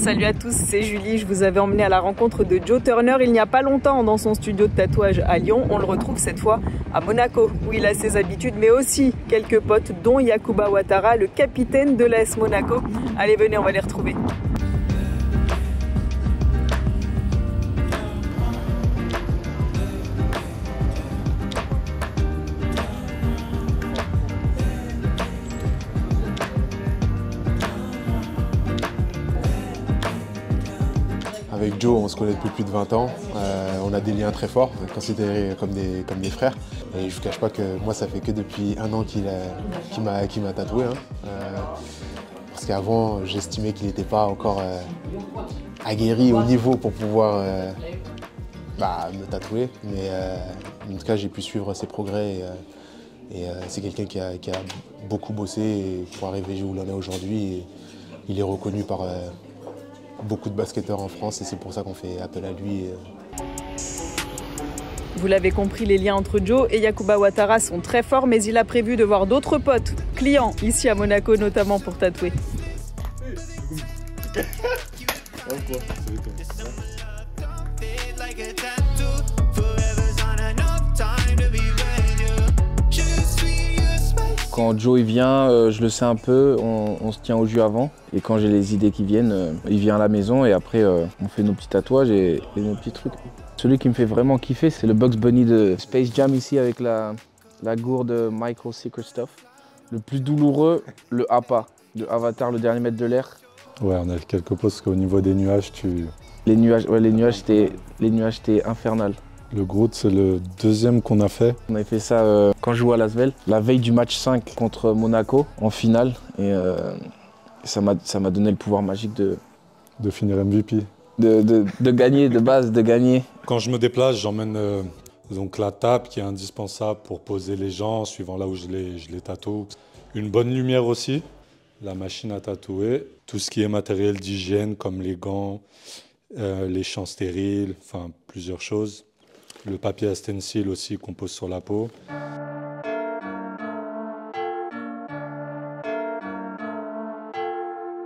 Salut à tous, c'est Julie. Je vous avais emmené à la rencontre de Joe Turner il n'y a pas longtemps dans son studio de tatouage à Lyon. On le retrouve cette fois à Monaco, où il a ses habitudes, mais aussi quelques potes, dont Yacouba Ouattara, le capitaine de l'AS Monaco. Allez, venez, on va les retrouver. Avec Joe, on se connaît depuis plus de 20 ans. On a des liens très forts, considérés comme des frères. Et je ne vous cache pas que moi, ça fait que depuis 1 an qu'il m'a tatoué. Parce qu'avant, j'estimais qu'il n'était pas encore aguerri au niveau pour pouvoir me tatouer. Mais en tout cas, j'ai pu suivre ses progrès. Et c'est quelqu'un qui a beaucoup bossé pour arriver où l'on est aujourd'hui. Et il est reconnu par beaucoup de basketteurs en France et c'est pour ça qu'on fait appel à lui. Vous l'avez compris, les liens entre Joe et Yacouba Ouattara sont très forts, mais il a prévu de voir d'autres potes, clients, ici à Monaco notamment pour tatouer. Quand Joe il vient, je le sais un peu, on se tient au jus avant. Et quand j'ai les idées qui viennent, il vient à la maison et après on fait nos petits tatouages et nos petits trucs. Celui qui me fait vraiment kiffer, c'est le Bugs Bunny de Space Jam ici avec la gourde Micro Secret Stuff. Le plus douloureux, le APA, de Avatar, le dernier maître de l'air. Ouais, on a quelques pauses parce qu'au niveau des nuages, Les nuages étaient infernales. Le Groot, c'est le deuxième qu'on a fait. On avait fait ça quand je jouais à Lasvel, la veille du match 5 contre Monaco en finale. Et ça m'a donné le pouvoir magique de finir MVP. De gagner, de base, de gagner. Quand je me déplace, j'emmène donc la table qui est indispensable pour poser les gens, suivant là où je les tatoue. Une bonne lumière aussi, la machine à tatouer, tout ce qui est matériel d'hygiène comme les gants, les champs stériles, enfin plusieurs choses. Le papier à stencil aussi qu'on pose sur la peau.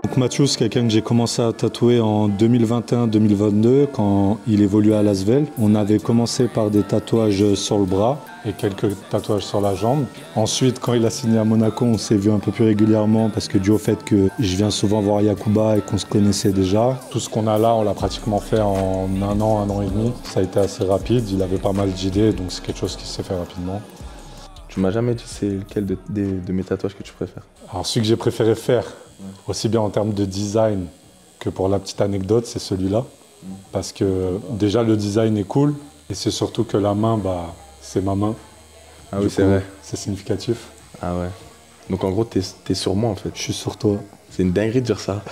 Donc Mathieu, c'est quelqu'un que j'ai commencé à tatouer en 2021-2022 quand il évoluait à Lasvel. On avait commencé par des tatouages sur le bras et quelques tatouages sur la jambe. Ensuite, quand il a signé à Monaco, on s'est vu un peu plus régulièrement parce que dû au fait que je viens souvent voir Yacouba et qu'on se connaissait déjà. Tout ce qu'on a là, on l'a pratiquement fait en 1 an et demi. Ça a été assez rapide, il avait pas mal d'idées, donc c'est quelque chose qui s'est fait rapidement. Tu m'as jamais dit c'est lequel de mes tatouages que tu préfères? Alors celui que j'ai préféré faire, aussi bien en termes de design que pour la petite anecdote, c'est celui-là. Parce que déjà le design est cool et c'est surtout que la main, c'est ma main. Ah oui, c'est vrai. C'est significatif. Ah ouais. Donc en gros, t'es sur moi en fait. Je suis sur toi. C'est une dinguerie de dire ça.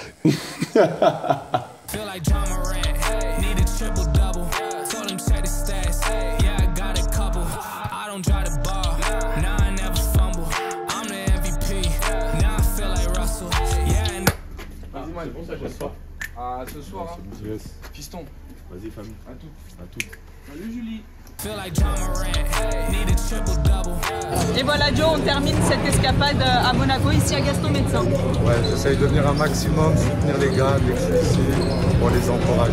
Ce soir, hein. Fiston. Vas-y famille. À tout. À tout. Salut Julie. Et voilà Joe, on termine cette escapade à Monaco, ici à Gaston Médecin. Ouais, j'essaye de venir un maximum, soutenir les gars, de l'exclusif, pour les encourager.